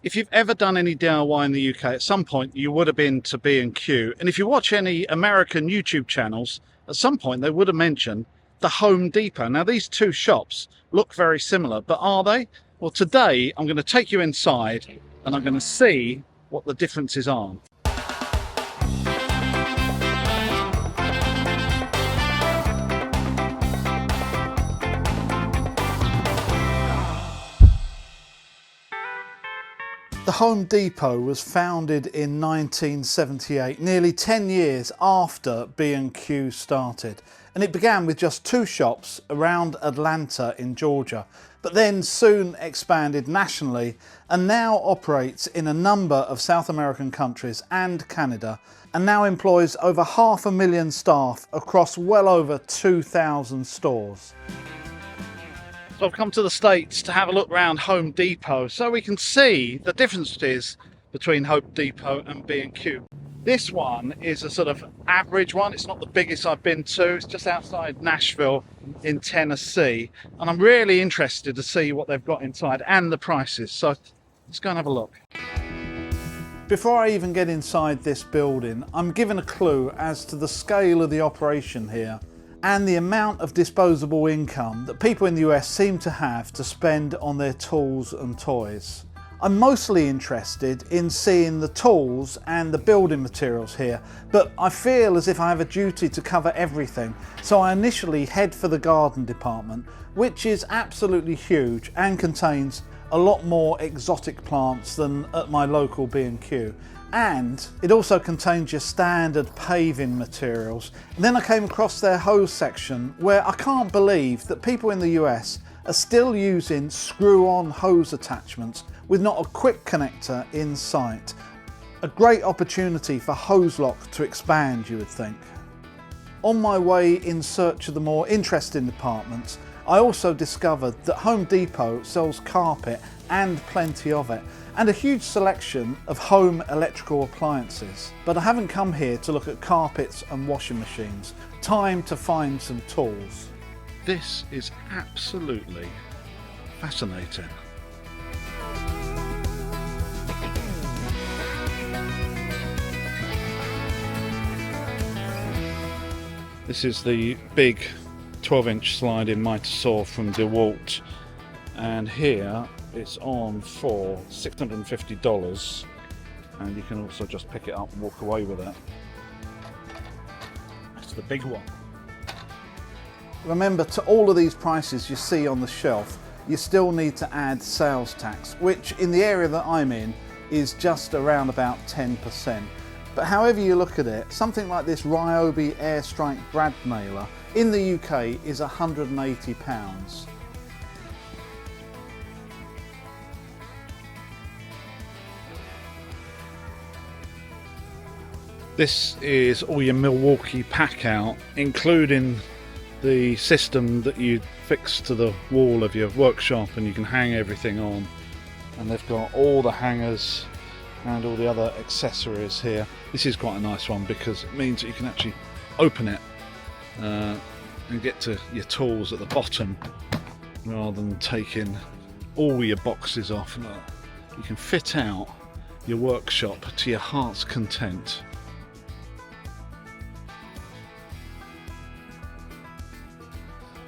If you've ever done any DIY in the UK, at some point you would have been to B&Q, and if you watch any American YouTube channels, at some point they would have mentioned the Home Depot. Now these two shops look very similar, but are they? Well, today I'm going to take you inside and I'm going to see what the differences are. The Home Depot was founded in 1978, nearly 10 years after B&Q started. And it began with just two shops around Atlanta in Georgia, but then soon expanded nationally and now operates in a number of South American countries and Canada, and now employs over 500,000 staff across well over 2,000 stores. So I've come to the States to have a look around Home Depot so we can see the differences between Home Depot and B&Q. This one is a sort of average one. It's not the biggest I've been to. It's just outside Nashville in Tennessee. And I'm really interested to see what they've got inside and the prices. So let's go and have a look. Before I even get inside this building, I'm given a clue as to the scale of the operation here and the amount of disposable income that people in the US seem to have to spend on their tools and toys. I'm mostly interested in seeing the tools and the building materials here, but I feel as if I have a duty to cover everything, so I initially head for the garden department, which is absolutely huge and contains a lot more exotic plants than at my local B&Q. And it also contains your standard paving materials. And then I came across their hose section, where I can't believe that people in the US are still using screw-on hose attachments with not a quick connector in sight. A great opportunity for hose lock to expand, you would think. On my way in search of the more interesting departments, I also discovered that Home Depot sells carpet and plenty of it, and a huge selection of home electrical appliances. But I haven't come here to look at carpets and washing machines. Time to find some tools. This is absolutely fascinating. This is the big 12-inch sliding miter saw from DeWalt, and here it's on for $650, and you can also just pick it up and walk away with it. It's the big one. Remember, to all of these prices you see on the shelf, you still need to add sales tax, which in the area that I'm in is just around about 10%. But however you look at it, something like this Ryobi Airstrike brad nailer in the UK is £180. This is all your Milwaukee pack out, including the system that you fix to the wall of your workshop, and you can hang everything on. And they've got all the hangers and all the other accessories here. This is quite a nice one because it means that you can actually open it and get to your tools at the bottom rather than taking all your boxes off. You can fit out your workshop to your heart's content.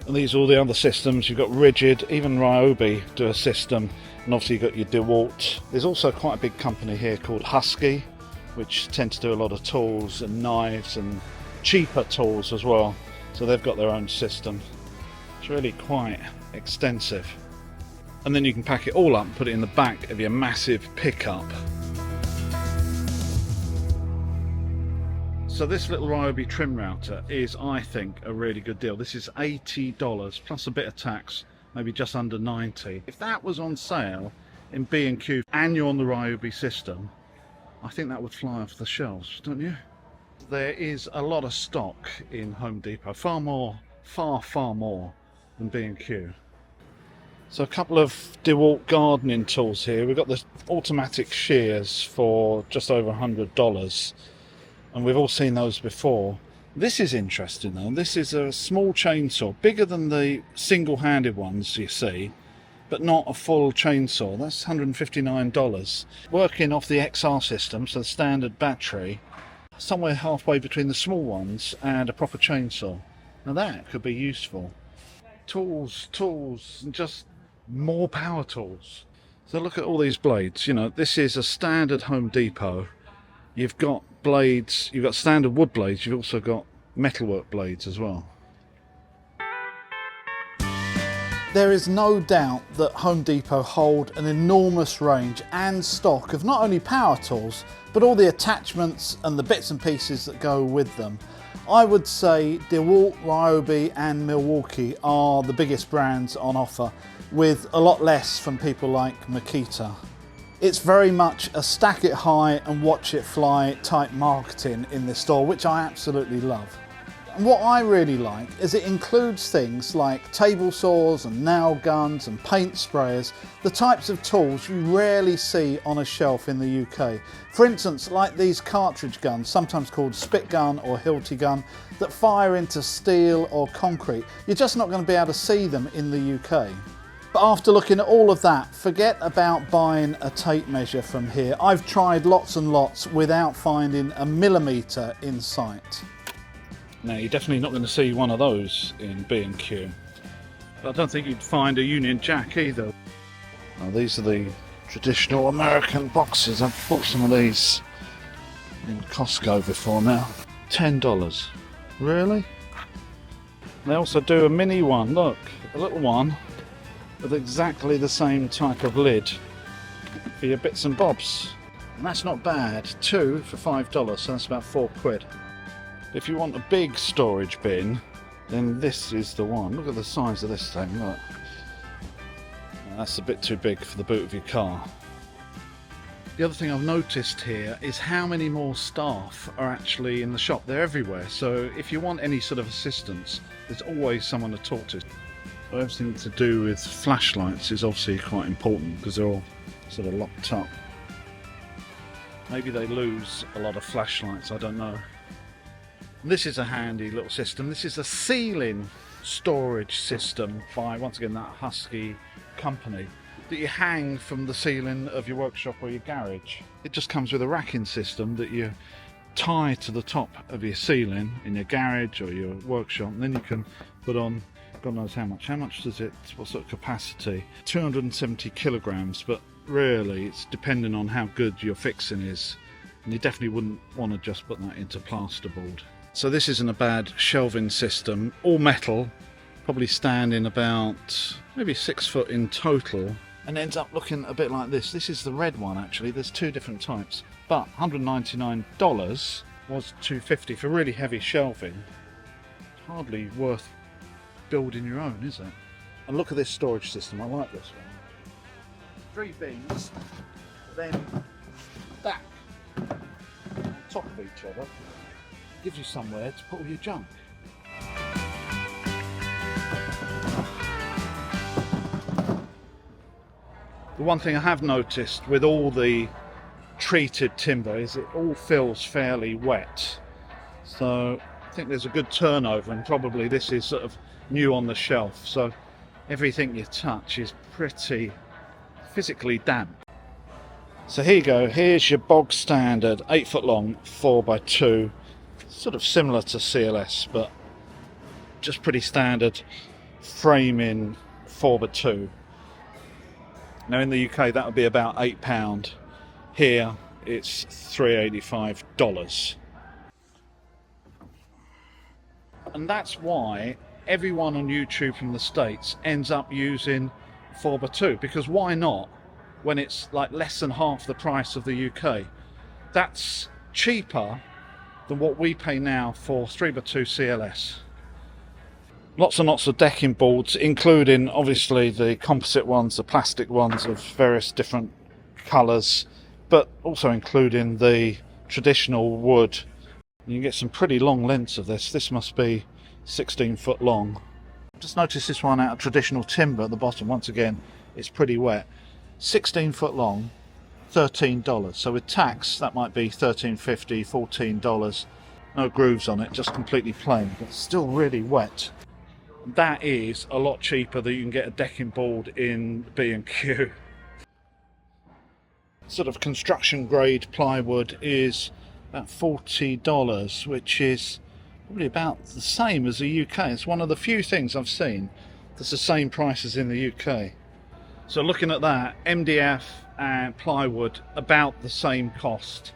And these are all the other systems. You've got Rigid, even Ryobi do a system, and obviously you've got your DeWalt. There's also quite a big company here called Husky, which tend to do a lot of tools and knives and cheaper tools as well. So they've got their own system. It's really quite extensive. And then you can pack it all up and put it in the back of your massive pickup. So this little Ryobi trim router is, I think, a really good deal. This is $80 plus a bit of tax, maybe just under 90. If that was on sale in B&Q and you're on the Ryobi system, I think that would fly off the shelves, don't you? There is a lot of stock in Home Depot, far more than B&Q. So a couple of DeWalt gardening tools here. We've got the automatic shears for just over $100, and we've all seen those before. This is interesting though. This is a small chainsaw, bigger than the single-handed ones you see, but not a full chainsaw. That's $159. Working off the XR system, so the standard battery, somewhere halfway between the small ones and a proper chainsaw. Now that could be useful. Tools, and just more power tools. So look at all these blades. You know, this is a standard Home Depot. You've got blades, you've got standard wood blades, you've also got metalwork blades as well. There is no doubt that Home Depot hold an enormous range and stock of not only power tools, but all the attachments and the bits and pieces that go with them. I would say DeWalt, Ryobi and Milwaukee are the biggest brands on offer, with a lot less from people like Makita. It's very much a stack it high and watch it fly type marketing in this store, which I absolutely love. And what I really like is it includes things like table saws and nail guns and paint sprayers, the types of tools you rarely see on a shelf in the UK. For instance, like these cartridge guns, sometimes called spit gun or hilty gun, that fire into steel or concrete. You're just not going to be able to see them in the UK. But after looking at all of that, forget about buying a tape measure from here. I've tried lots and lots without finding a millimetre in sight. Now, you're definitely not going to see one of those in B&Q. But I don't think you'd find a Union Jack either. Now, these are the traditional American boxes. I've bought some of these in Costco before now. $10. Really? They also do a mini one, look, a little one with exactly the same type of lid for your bits and bobs. And that's not bad. Two for $5, so that's about £4. If you want a big storage bin, then this is the one. Look at the size of this thing, look. That's a bit too big for the boot of your car. The other thing I've noticed here is how many more staff are actually in the shop. They're everywhere, so if you want any sort of assistance, there's always someone to talk to. So everything to do with flashlights is obviously quite important because they're all sort of locked up. Maybe they lose a lot of flashlights, I don't know. This is a handy little system. This is a ceiling storage system by, once again, that Husky company that you hang from the ceiling of your workshop or your garage. It just comes with a racking system that you tie to the top of your ceiling in your garage or your workshop, and then you can put on, God knows how much. How much does it, what sort of capacity? 270 kilograms, but really it's depending on how good your fixing is. And you definitely wouldn't want to just put that into plasterboard. So this isn't a bad shelving system, all metal, probably standing about maybe 6 foot in total, and ends up looking a bit like this. This is the red one actually, there's two different types, but $199 was $250 for really heavy shelving. Hardly worth building your own, is it? And look at this storage system, I like this one. 3 bins, then back on top of each other. Gives you somewhere to put all your junk. The one thing I have noticed with all the treated timber is it all feels fairly wet. So I think there's a good turnover, and probably this is sort of new on the shelf. So everything you touch is pretty physically damp. So here you go, here's your bog standard 8 foot long 4x2. Sort of similar to CLS, but just pretty standard framing 4x2. Now in the UK that would be about £8. Here it's $385. And that's why everyone on YouTube from the States ends up using 4x2, because why not when it's like less than half the price of the UK? That's cheaper than what we pay now for 3x2 CLS. Lots and lots of decking boards, including obviously the composite ones, the plastic ones of various different colours, but also including the traditional wood. You can get some pretty long lengths of this. This must be 16 foot long. Just notice this one out of traditional timber at the bottom. Once again, it's pretty wet. 16 foot long, $13. So with tax, that might be $13.50, $14. No grooves on it, just completely plain, but still really wet. That is a lot cheaper than you can get a decking board in B&Q. Sort of construction grade plywood is about $40, which is probably about the same as the UK. It's one of the few things I've seen that's the same price as in the UK. So looking at that, MDF and plywood about the same cost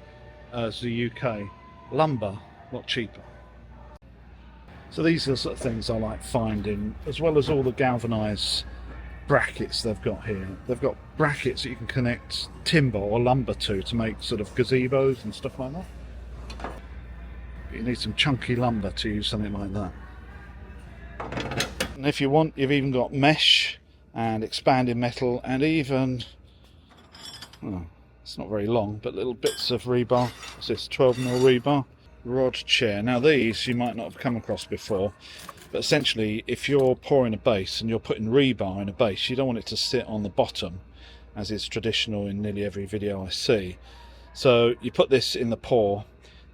as the UK. Lumber, a lot cheaper. So these are the sort of things I like finding, as well as all the galvanised brackets they've got here. They've got brackets that you can connect timber or lumber to make sort of gazebos and stuff like that. But you need some chunky lumber to use something like that. And if you want, you've even got mesh and expanded metal, and even, oh, it's not very long, but little bits of rebar. What's this, 12mm rebar? Rod chair. Now these you might not have come across before, but essentially if you're pouring a base and you're putting rebar in a base, you don't want it to sit on the bottom, as is traditional in nearly every video I see. So you put this in the pour,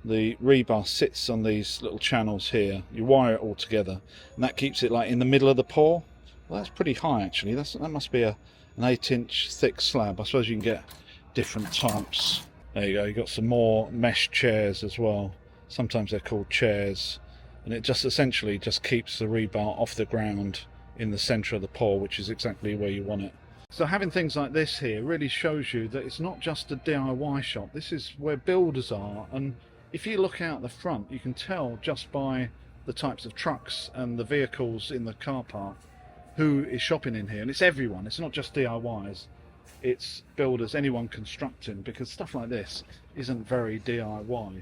the rebar sits on these little channels here, you wire it all together, and that keeps it like in the middle of the pour. Well, that's pretty high actually. That must be an 8-inch thick slab. I suppose you can get different types. There you go, you've got some more mesh chairs as well. Sometimes they're called chairs, and it just essentially just keeps the rebar off the ground in the centre of the pour, which is exactly where you want it. So having things like this here really shows you that it's not just a DIY shop. This is where builders are, and if you look out the front, you can tell just by the types of trucks and the vehicles in the car park who is shopping in here. And it's everyone, it's not just DIYs, it's builders, anyone constructing, because stuff like this isn't very DIY.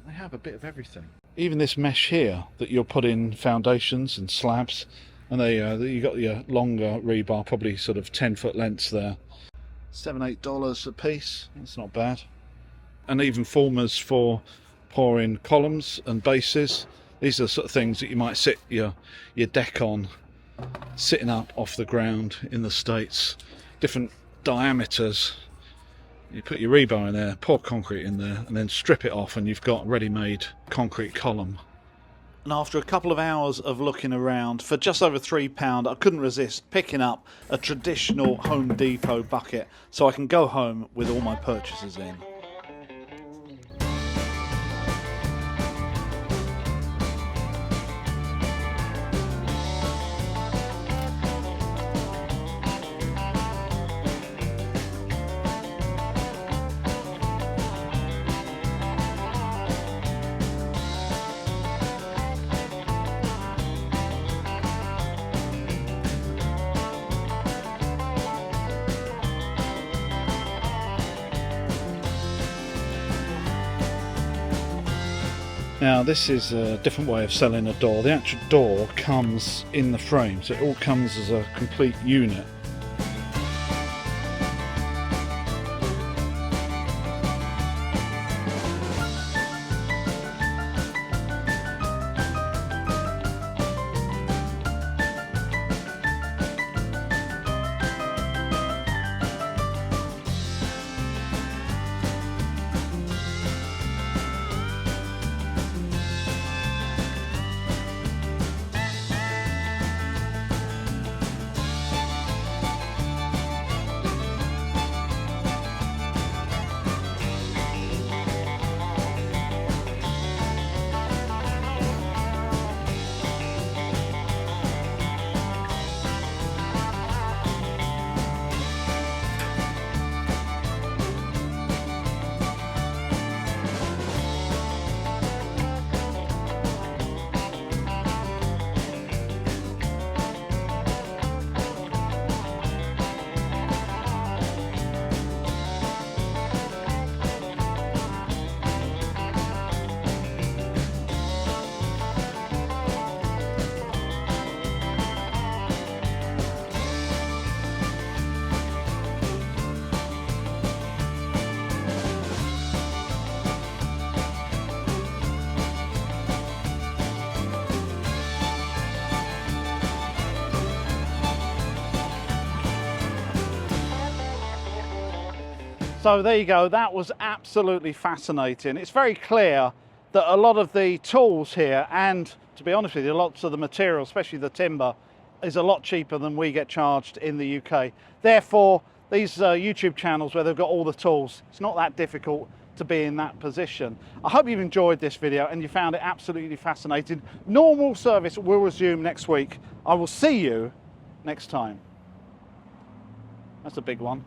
They have a bit of everything. Even this mesh here that you'll put in foundations and slabs, and you got your longer rebar, probably sort of 10-foot lengths there. $7-8 a piece, that's not bad. And even formers for pouring columns and bases. These are the sort of things that you might sit your deck on, sitting up off the ground in the States. Different diameters. You put your rebar in there, pour concrete in there, and then strip it off, and you've got a ready-made concrete column. And after a couple of hours of looking around, for just over £3, I couldn't resist picking up a traditional Home Depot bucket so I can go home with all my purchases in. Now this is a different way of selling a door. The actual door comes in the frame, so it all comes as a complete unit. So there you go, that was absolutely fascinating. It's very clear that a lot of the tools here and to be honest with you, lots of the material, especially the timber, is a lot cheaper than we get charged in the UK. Therefore, these YouTube channels where they've got all the tools, it's not that difficult to be in that position. I hope you've enjoyed this video and you found it absolutely fascinating. Normal service will resume next week. I will see you next time. That's a big one.